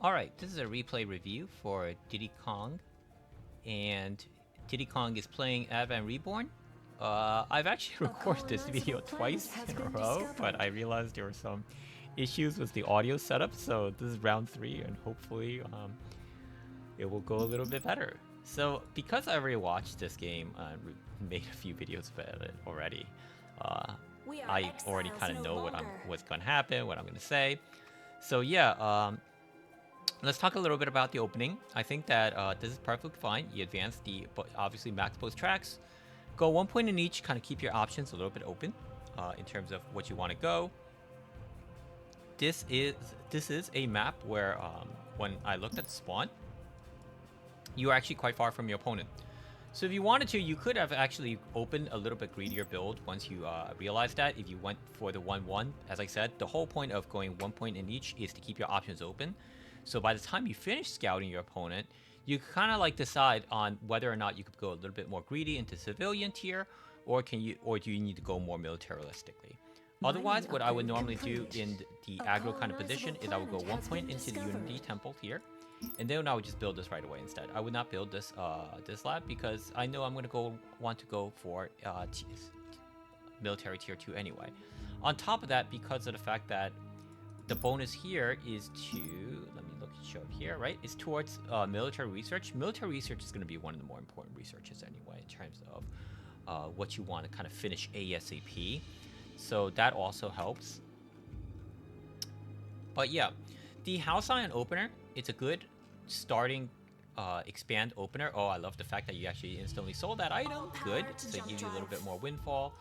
Alright, this is a replay review for Diddy Kong, and Diddy Kong is playing Advent Reborn. I've actually recorded this video twice in a row, but I realized there were some issues with the audio setup, so this is round 3, and hopefully it will go a little bit better. So, because I already watched this game and made a few videos about it already, I already kind of know what's going to happen, what I'm going to say. So yeah, let's talk a little bit about the opening. I think that this is perfectly fine. You advance the, obviously, max post tracks. Go 1 point in each, kind of keep your options a little bit open in terms of what you want to go. This is a map where when I looked at the spawn, you are actually quite far from your opponent. So if you wanted to, you could have actually opened a little bit greedier build once you realized that. If you went for the 1-1, as I said, the whole point of going 1 point in each is to keep your options open. So by the time you finish scouting your opponent, you kind of like decide on whether or not you could go a little bit more greedy into civilian tier, or do you need to go more militaristically. Otherwise, what I would normally do in the aggro kind of position is I would go 1 point into the Unity Temple here, and then I would just build this right away instead. I would not build this this lab because I know I'm going to want to go for military tier 2 anyway. On top of that, because of the fact that the bonus here is to, let me look show it here, right? It's towards military research. Military research is going to be one of the more important researches anyway in terms of what you want to kind of finish ASAP. So that also helps. But yeah, the House Iron opener, it's a good starting expand opener. Oh, I love the fact that you actually instantly sold that item. Good. So it gives you a little bit more windfall.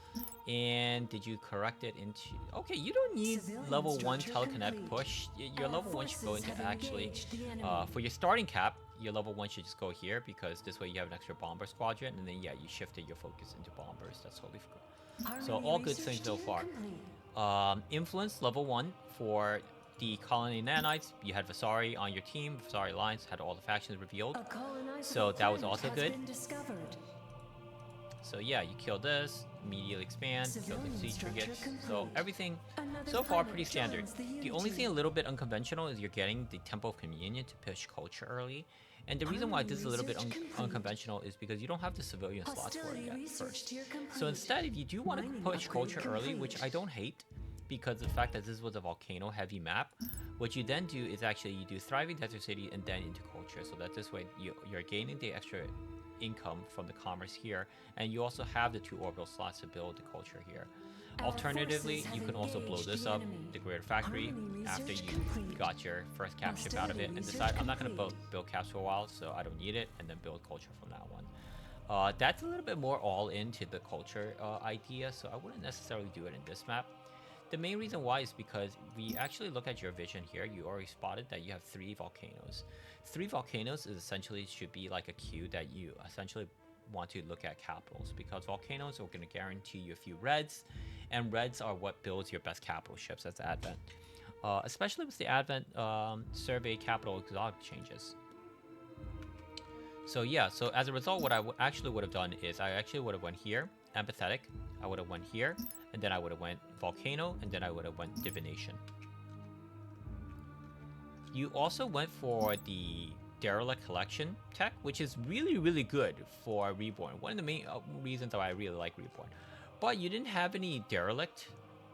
And did you correct it into... Okay, you don't need level 1 telekinetic push. Your level 1 should go into actually... for your starting cap, your level 1 should just go here because this way you have an extra bomber squadron. And then, yeah, you shifted your focus into bombers. That's totally cool. So all good things so far. Influence level 1 for the colony nanites. You had Vasari on your team. Vasari Alliance had all the factions revealed. So that was also good. So yeah, you kill this, immediately expand, kill the siege frigates. So everything so far pretty standard. The only thing a little bit unconventional is you're getting the Temple of Communion to push culture early. And the reason why this is a little bit unconventional is because you don't have the civilian slots for it yet first. So instead, if you do want to push culture early, which I don't hate, because of the fact that this was a volcano heavy map, what you then do is actually you do Thriving Desert City and then into culture, so that this way you're gaining the extra income from the commerce here, and you also have the 2 orbital slots to build the culture here. Alternatively, you can also blow this up, the Greater Factory, after you got your first cap ship out of it, and decide I'm not going to build caps for a while, so I don't need it, and then build culture from that one. That's a little bit more all into the culture idea, so I wouldn't necessarily do it in this map. The main reason why is because we actually look at your vision here. You already spotted that you have 3 volcanoes. 3 volcanoes is essentially should be like a queue that you essentially want to look at capitals, because volcanoes are going to guarantee you a few reds, and reds are what builds your best capital ships as Advent. Especially with the Advent survey capital exotic changes. So yeah, so as a result, what I actually would have done is I actually would have went here, empathetic, I would have went here, and then I would have went volcano, and then I would have went divination. You also went for the derelict collection tech, which is really, really good for Reborn. One of the main reasons why I really like Reborn. But you didn't have any derelict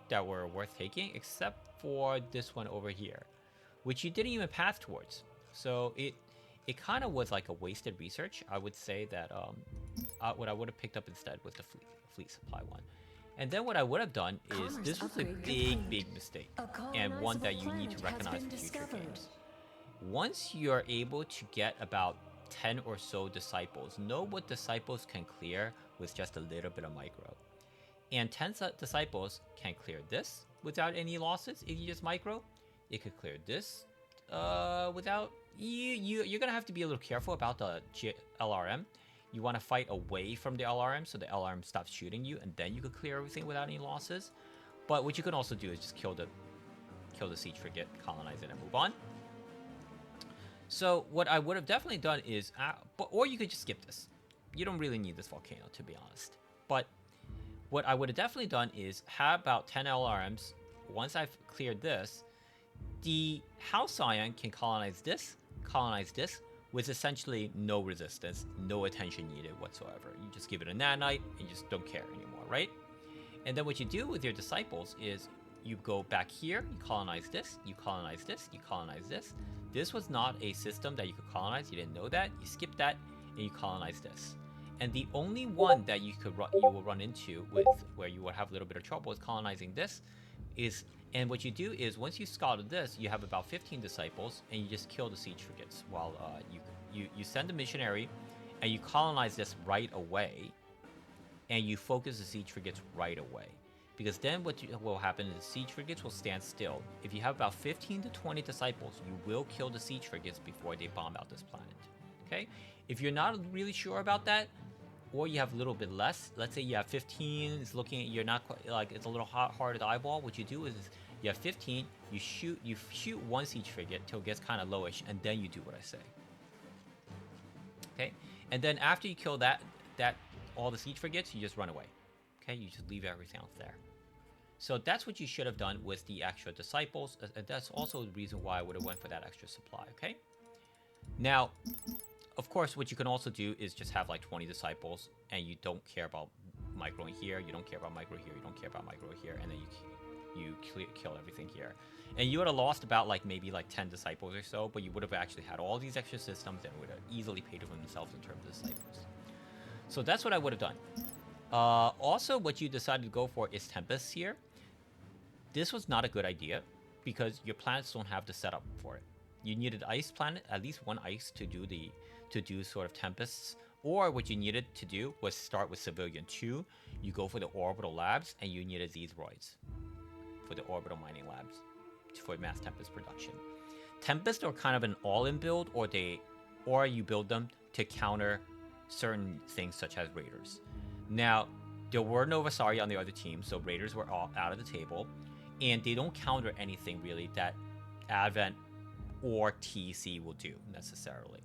that were worth taking, except for this one over here, which you didn't even path towards. So it kind of was like a wasted research. I would say that what I would have picked up instead was the fleet supply one. And then what I would have done is, this was a big mistake, and one that you need to recognize in future games. Once you're able to get about 10 or so disciples, know what disciples can clear with just a little bit of micro. And 10 disciples can clear this without any losses if you just micro. It could clear this without... You're going to have to be a little careful about the LRM. You want to fight away from the LRM so the LRM stops shooting you, and then you could clear everything without any losses. But what you can also do is just kill the siege frigate, colonize it, and move on. So what I would have definitely done is, or you could just skip this. You don't really need this volcano, to be honest. But what I would have definitely done is have about 10 LRMs. Once I've cleared this, The House Scion can colonize this, with essentially no resistance, no attention needed whatsoever. You just give it a nanite and you just don't care anymore, right? And then what you do with your disciples is you go back here, you colonize this, you colonize this, you colonize this. This was not a system that you could colonize. You didn't know that. You skip that and you colonize this. And the only one that you will run into with where you will have a little bit of trouble is colonizing this is, and what you do is once you scouted this, you have about 15 disciples and you just kill the siege frigates while you send a missionary and you colonize this right away and you focus the siege frigates right away. Because then what will happen is the siege frigates will stand still. If you have about 15 to 20 disciples, you will kill the siege frigates before they bomb out this planet. Okay? If you're not really sure about that, or you have a little bit less, let's say you have 15, it's looking at, you're not quite, like, it's a little hard to eyeball, what you do is you have 15, you shoot one siege frigate till it gets kind of lowish, and then you do what I say. Okay? And then after you kill all the siege frigates, you just run away. Okay? You just leave everything else there. So that's what you should have done with the extra disciples, and that's also the reason why I would have went for that extra supply, okay? Now, of course, what you can also do is just have like 20 disciples, and you don't care about microing here, you don't care about micro here, you don't care about micro here, and then you kill everything here. And you would have lost about maybe 10 disciples or so, but you would have actually had all these extra systems and would have easily paid for themselves in terms of disciples. So that's what I would have done. Also, what you decided to go for is Tempests here. This was not a good idea because your planets don't have the setup for it. You needed ice planet, at least one ice to do sort of Tempests. Or what you needed to do was start with Civilian 2. You go for the orbital labs, and you needed these roids for the orbital mining labs for mass Tempest production. Tempests are kind of an all-in build, or you build them to counter certain things such as Raiders. Now, there were no Vasari on the other team, so Raiders were all out of the table, and they don't counter anything really that Advent or TC will do necessarily.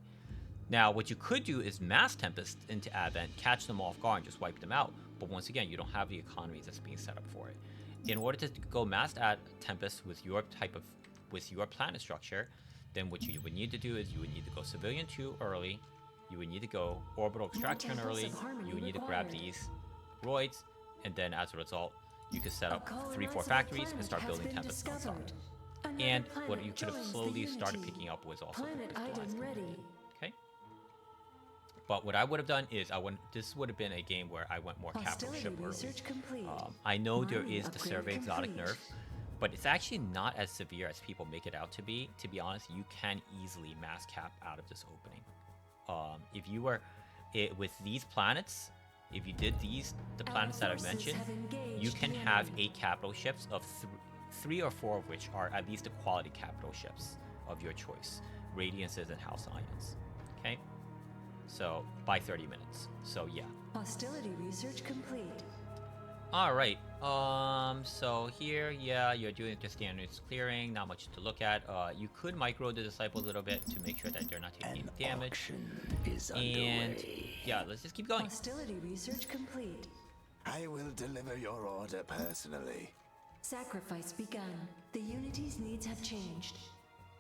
Now, what you could do is mass Tempest into Advent, catch them off guard, and just wipe them out. But once again, you don't have the economies that's being set up for it. In order to go mass Tempest with your planet structure, then what you would need to do is you would need to go Civilian 2 early. You would need to go Orbital Extraction early. You would need to grab these roids, and then as a result, you could set up 3-4 factories and start building Tempest on side. And what you could have slowly started picking up was also okay. But what I would have done is this would have been a game where I went more capital ship early. I know there is the Survey Exotic nerf, but it's actually not as severe as people make it out to be. To be honest, you can easily mass cap out of this opening. If you were with these planets, if you did the planets that I've mentioned, you can have 8 capital ships of 3 or 4 of which are at least the quality capital ships of your choice, Radiances and House Ions. Okay, so by 30 minutes. So yeah. Hostility research complete. All right. So here, yeah, you're doing the standards clearing. Not much to look at. You could micro the disciples a little bit to make sure that they're not taking any damage. And yeah, let's just keep going. Hostility research complete. I will deliver your order personally. Sacrifice begun. The Unity's needs have changed.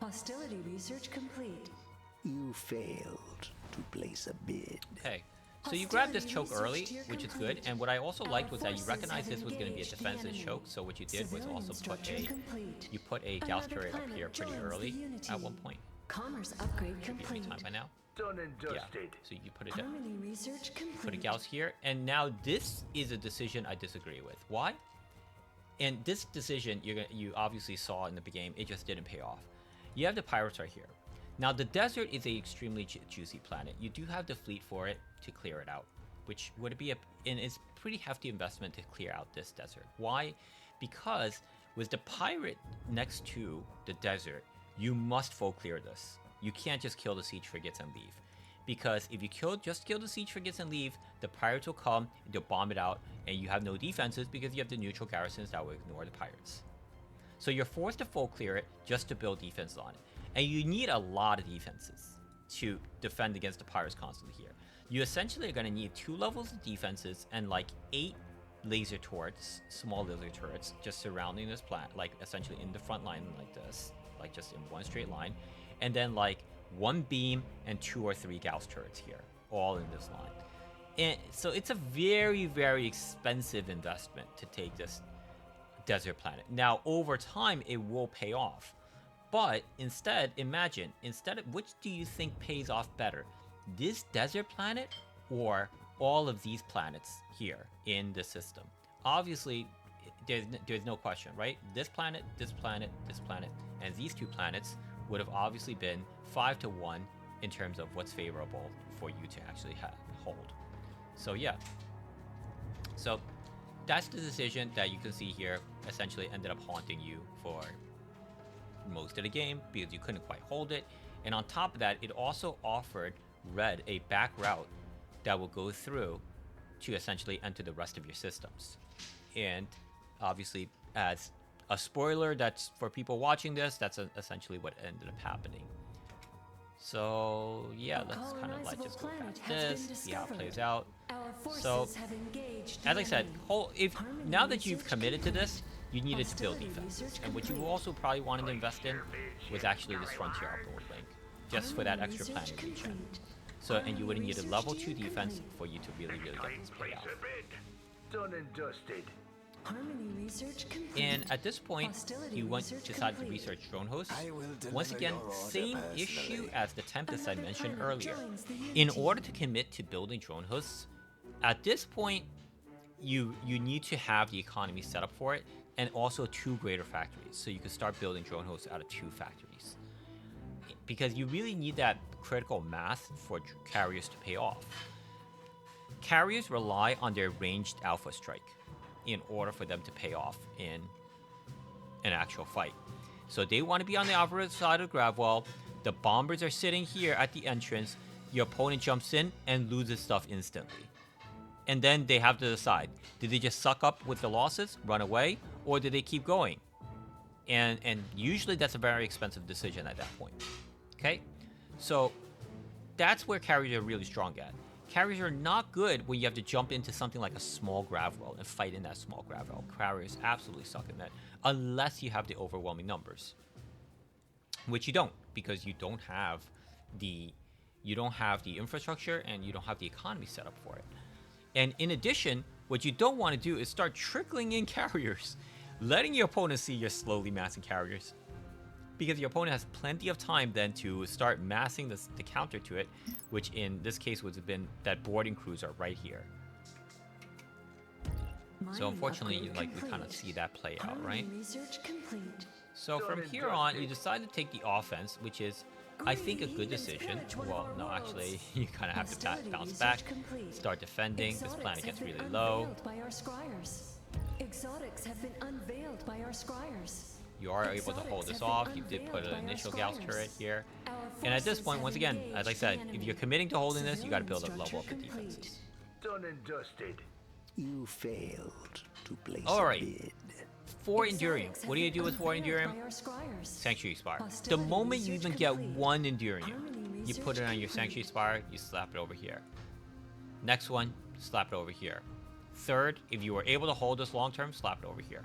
Hostility research complete. You failed to place a bid. Okay. So you grabbed this choke early, which is good, and what I also liked was that you recognized this was going to be a defensive choke, so what you did was also put a Gauss turret up here pretty early at one point. Commerce upgrade Should be any complete. time by now. Done and Yeah, dusted. so you put it down. Harmony research complete. Put a Gauss here, and now this is a decision I disagree with. Why? And this decision you obviously saw in the game, it just didn't pay off. You have the pirates right here. Now the desert is a extremely juicy planet. You do have the fleet for it to clear it out, which would be and it's pretty hefty investment to clear out this desert. Why? Because with the pirate next to the desert, you must full clear this. You can't just kill the siege frigates and leave. Because if you just kill the siege frigates and leave, the pirates will come, they'll bomb it out, and you have no defenses because you have the neutral garrisons that will ignore the pirates. So you're forced to full clear it just to build defenses on it. And you need a lot of defenses to defend against the pirates constantly here. You essentially are going to need 2 levels of defenses and 8 laser turrets, small laser turrets, just surrounding this planet, essentially in the front line like this. like just in one straight line, and then like one beam and 2 or 3 Gauss turrets here, all in this line. And so it's a very, very expensive investment to take this desert planet. Now, over time, it will pay off. But instead, imagine, which do you think pays off better? This desert planet or all of these planets here in the system? Obviously, there's no question, right? This planet, this planet, this planet, and these 2 planets would have obviously been 5 to 1 in terms of what's favorable for you to actually hold. So yeah. So that's the decision that you can see here essentially ended up haunting you for most of the game because you couldn't quite hold it. And on top of that, it also offered Red a back route that will go through to essentially enter the rest of your systems. And obviously, as a spoiler, that's for people watching this, that's essentially what ended up happening. So yeah, let's kind of like just go past this, see how it plays out. So as I said, now that you've committed to this, you needed to build defenses, and what you also probably wanted to invest in was actually this Frontier Upload link, just for that extra planet regen. So, and you would have needed level 2 defense for you to really get this payout. Done and dusted. And at this point, you decide to research drone hosts. Once again, same issue as the Tempest I mentioned earlier. In order to commit to building drone hosts, at this point, you need to have the economy set up for it, and also 2 greater factories, so you can start building drone hosts out of 2 factories. Because you really need that critical mass for carriers to pay off. Carriers rely on their ranged alpha strike in order for them to pay off in an actual fight. So they want to be on the opposite side of the grab wall. The bombers are sitting here at the entrance. Your opponent jumps in and loses stuff instantly. And then they have to decide, did they just suck up with the losses, run away, or did they keep going? And usually that's a very expensive decision at that point. Okay? So that's where carriers are really strong at. Carriers are not good when you have to jump into something like a small grav well and fight in that small grav well. Carriers absolutely suck in that, unless you have the overwhelming numbers, which you don't, because you don't have the infrastructure and you don't have the economy set up for it. And in addition, what you don't want to do is start trickling in carriers, letting your opponent see you're slowly massing carriers, because your opponent has plenty of time then to start massing the counter to it, which in this case would have been that boarding crews are right here. So unfortunately, we kind of see that play out, right? So from here on, you decide to take the offense, which is, I think, a good decision. Well, no, actually, you kind of have to bounce back, start defending. This planet gets really low. Exotics have been unveiled by our scryers. You are able to hold this off. You did put an initial Gauss turret here. And at this point, once again, as I said, if you're committing to holding this, you got to build up level up the defenses. Done and dusted. You failed to place a bid. For Endurium, what do you do with 4 Endurium? Sanctuary Spire. The moment you even get 1 Endurium, you put it on your Sanctuary Spire, you slap it over here. Next one, slap it over here. Third, if you were able to hold this long term, slap it over here.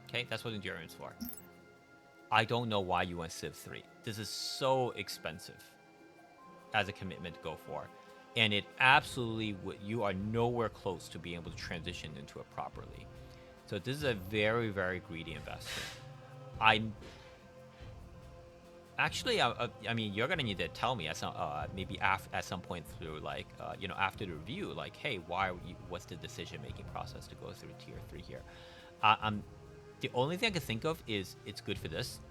Okay, that's what Endurance for. I don't know why you went Civ 3. This is so expensive as a commitment to go for. And it absolutely, you are nowhere close to being able to transition into it properly. So this is a very, very greedy investment. Actually, I mean, you're gonna need to tell me at some, maybe at some point through, like, after the review, like, hey, what's the decision-making process to go through tier 3 here? The only thing I can think of is it's good for this.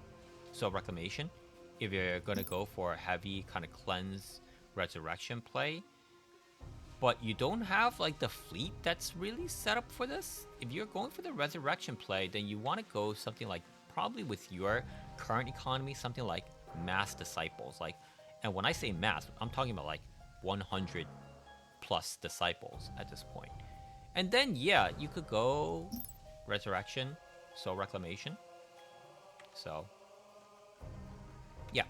So Reclamation, if you're gonna go for a heavy kind of cleanse resurrection play, but you don't have like the fleet that's really set up for this. If you're going for the resurrection play, then you want to go something like, probably with your current economy, something like mass disciples. Like, and when I say mass, I'm talking about like 100 plus disciples at this point. And then yeah, you could go resurrection, so reclamation. So yeah.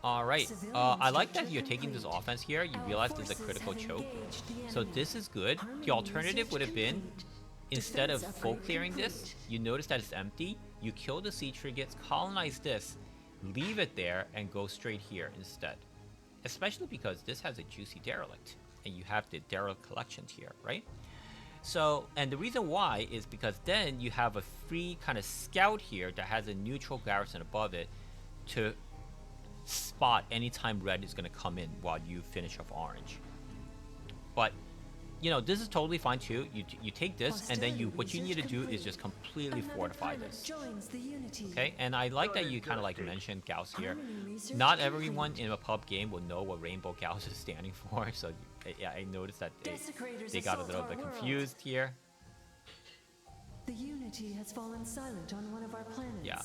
All right. I like that you're taking this offense here. You realize there's a critical choke. So this is good. The alternative would have been, instead of full clearing this, you notice that it's empty. you kill the siege frigates, colonize this, leave it there, and go straight here instead. Especially because this has a juicy derelict, and you have the derelict collections here, right? So, and the reason why is because then you have a free kind of scout here that has a neutral garrison above it to spot anytime red is going to come in while you finish off orange. But, you know, this is totally fine too. You take this, and then what you need to do is just completely fortify this. Okay, and I like that you kind of like mentioned Gauss here. Not everyone in a pub game will know what Rainbow Gauss is standing for, so yeah, I noticed that they got a little bit confused here. The Unity has fallen silent on one of our planets. Yeah.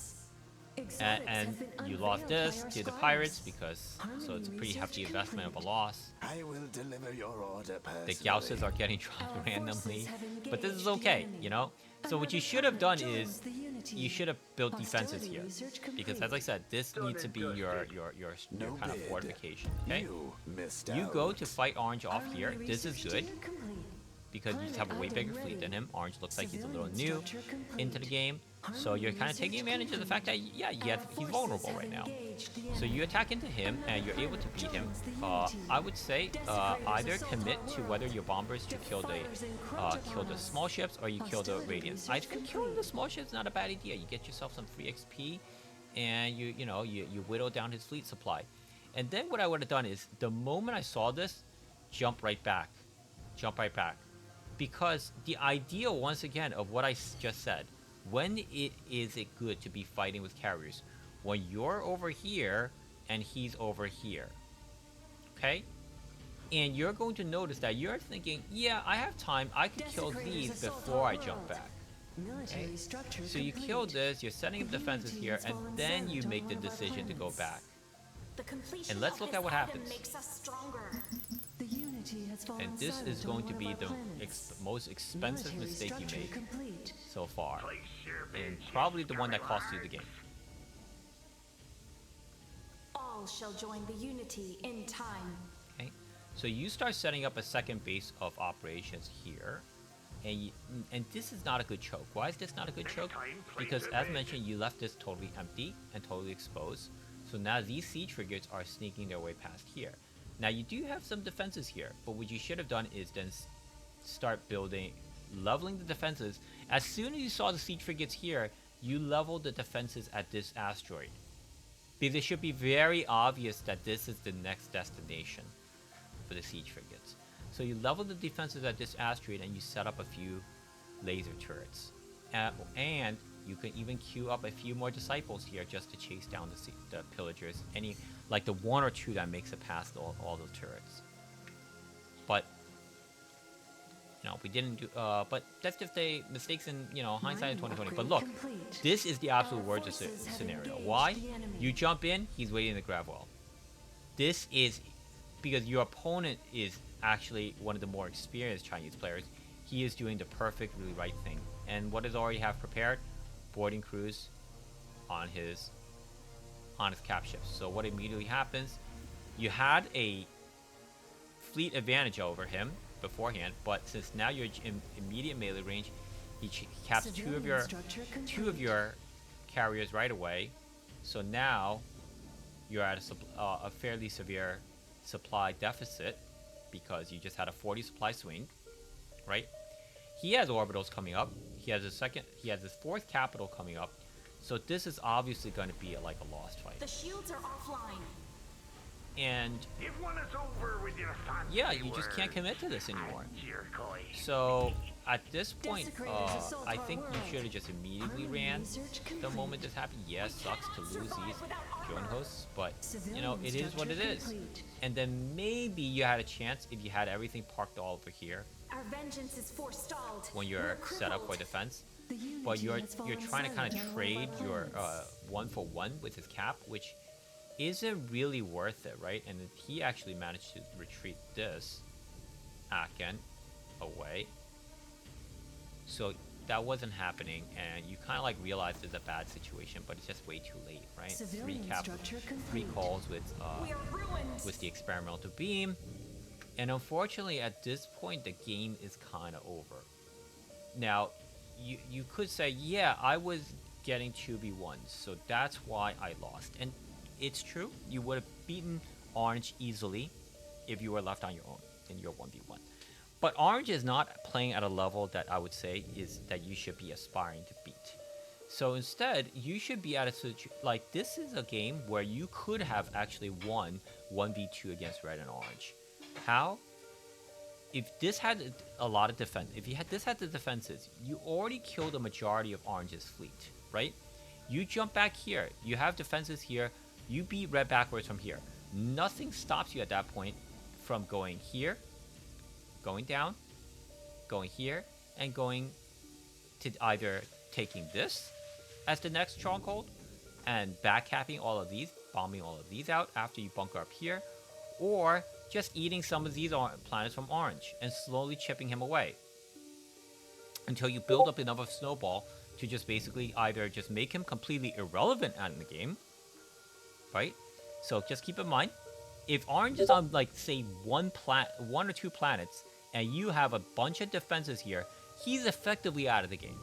And you lost this to the pirates because, so it's a pretty hefty investment of a loss. I will deliver your order The personally. Gausses are getting dropped randomly, but this is okay, you know? So what you should have done is, you should have built defenses here. Because as I said, this needs to be your kind of fortification, okay? You go to fight Orange off here. This is good, because you just have a way bigger fleet than him. Orange looks like he's a little new into the game. So you're kind of taking advantage of the fact that, yeah, he's vulnerable right now. So you attack into him, and you're able to beat him. I would say either commit to whether your bombers you kill the small ships or you kill the Radiants. I think killing the small ships is not a bad idea. You get yourself some free XP, and you whittle down his fleet supply. And then what I would have done is, the moment I saw this, jump right back. Because the idea, once again, of what I just said, when is it good to be fighting with carriers? When you're over here and he's over here. Okay? And you're going to notice that you're thinking, yeah, I have time, I can kill these before I jump back. Okay? So you kill this, you're setting up defenses here, and then you make the decision to go back. And let's look at what happens. And this is going to be the most expensive mistake you make so far, and probably the one that cost you the game. All shall join the Unity in time. Okay, so you start setting up a second base of operations here, and this is not a good choke. Why is this not a good choke? Because as mentioned, you left this totally empty and totally exposed. So now these siege frigates are sneaking their way past here. Now you do have some defenses here, but what you should have done is then start leveling the defenses. As soon as you saw the siege frigates here, you leveled the defenses at this asteroid. Because it should be very obvious that this is the next destination for the siege frigates. So you level the defenses at this asteroid, and you set up a few laser turrets. And you can even queue up a few more disciples here just to chase down the pillagers. Like the one or two that makes it past all the turrets. But we didn't do. But that's just a mistakes in hindsight in 2020. But look, this is the absolute worst scenario. Why? You jump in, he's waiting to grab well. This is because your opponent is actually one of the more experienced Chinese players. He is doing the perfectly right thing. And what does already have prepared? Boarding crews on his cap ships. So what immediately happens? You had a fleet advantage over him beforehand, but since now you're in immediate melee range, he caps two of your carriers right away. So now you're at a fairly severe supply deficit because you just had a 40 supply swing, right? He has orbitals coming up. He has his fourth capital coming up. So this is obviously going to be like a lost fight. The shields are offline. And If one is over with your fancy yeah, you just can't commit to this anymore. So at this point, I think you should have just immediately ran the moment this happened. Yes, sucks to lose these drone hosts, but it is what it is. And then maybe you had a chance if you had everything parked all over here. Our vengeance is forestalled. When you're set up for defense. But you're trying to kind of trade your 1-for-1 with his cap, which isn't really worth it, right? And he actually managed to retreat this Aken away. So that wasn't happening, and you kind of like realize it's a bad situation, but it's just way too late, right? Three calls with the experimental beam, and unfortunately at this point the game is kind of over. Now you could say, yeah, I was getting 2v1s, so that's why I lost. And it's true, you would have beaten Orange easily if you were left on your own in your 1v1. But Orange is not playing at a level that I would say is that you should be aspiring to beat. So instead, you should be at a situation like this is a game where you could have actually won 1v2 against Red and Orange. How? If this had a lot of defense, if you had this had the defenses, you already killed the majority of Orange's fleet, right? You jump back here, you have defenses here, you beat Red backwards from here. Nothing stops you at that point from going here, going down, going here, and going to either taking this as the next stronghold and backcapping all of these, bombing all of these out after you bunker up here, or just eating some of these planets from Orange and slowly chipping him away until you build up enough of Snowball to just basically either just make him completely irrelevant out in the game, right? So just keep in mind, if Orange is on, like, say, one or two planets, and you have a bunch of defenses here, he's effectively out of the game.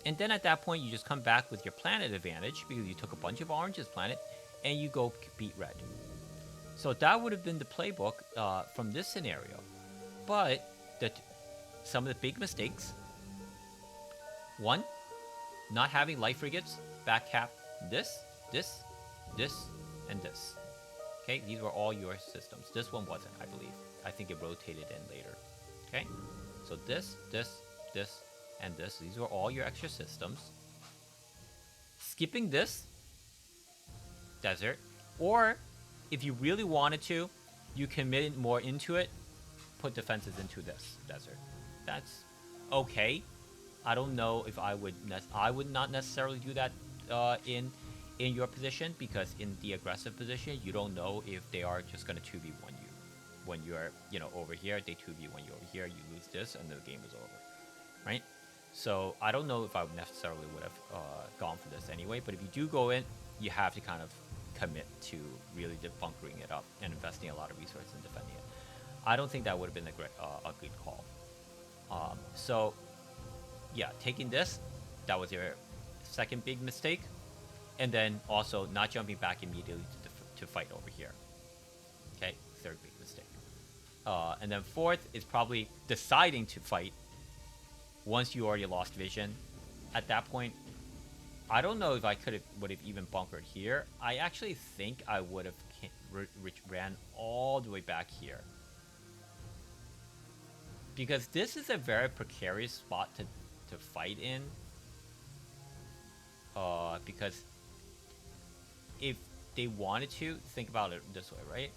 And then at that point, you just come back with your planet advantage, because you took a bunch of Orange's planet, and you go beat Red. So that would have been the playbook from this scenario. But some of the big mistakes, one, not having light frigates backcap this, and this. Okay, these were all your systems. This one wasn't, I believe. I think it rotated in later. Okay, so this, and this. These were all your extra systems. Skipping this desert, or if you really wanted to, you commit more into it, put defenses into this desert. That's okay. I don't know if I would not necessarily do that in your position, because in the aggressive position, you don't know if they are just going to 2v1 you. When you're, over here, they 2v1 you over here, you lose this, and the game is over, right? So I don't know if I necessarily would have gone for this anyway, but if you do go in, you have to kind of commit to really bunkering it up and investing a lot of resources in defending it. I don't think that would have been a good call. So, yeah, taking this, that was your second big mistake. And then also not jumping back immediately to fight over here. Okay, third big mistake. And then fourth is probably deciding to fight once you already lost vision. At that point, I don't know if I would have even bunkered here. I actually think I would have ran all the way back here. Because this is a very precarious spot to fight in. Because if they wanted to, think about it this way, right?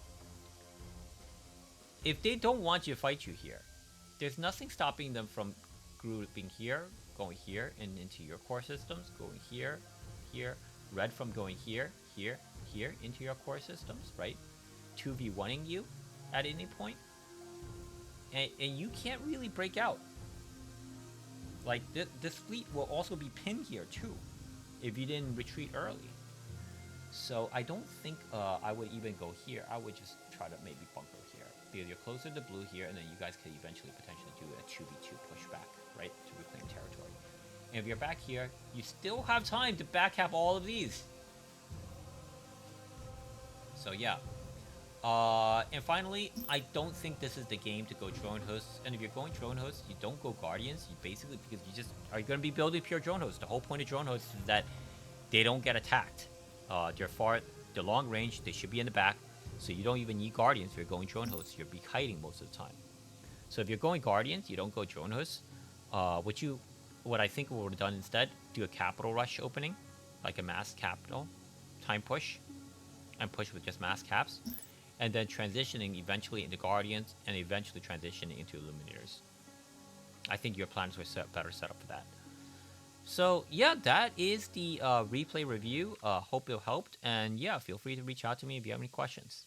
If they don't want you to fight you here, there's nothing stopping them from grouping here, going here, and into your core systems, going here, Red from going here, into your core systems, right? 2v1ing you at any point. And you can't really break out. Like, this fleet will also be pinned here, too, if you didn't retreat early. So I don't think I would even go here. I would just try to maybe bunker here, because you're closer to blue here, and then you guys could eventually potentially do a 2v2 pushback, right, to reclaim territory. And if you're back here, you still have time to backcap all of these. So yeah. And finally, I don't think this is the game to go drone hosts. And if you're going drone hosts, you don't go guardians. You basically, because you just are going to be building pure drone hosts. The whole point of drone hosts is that they don't get attacked. They're long range. They should be in the back. So you don't even need guardians if you're going drone hosts. You'll be hiding most of the time. So if you're going guardians, you don't go drone hosts. What I think we would have done instead, do a capital rush opening, like a mass capital time push, and push with just mass caps. And then transitioning eventually into Guardians, and eventually transitioning into Illuminators. I think your plans were better set up for that. So yeah, that is the replay review. Hope it helped, and yeah, feel free to reach out to me if you have any questions.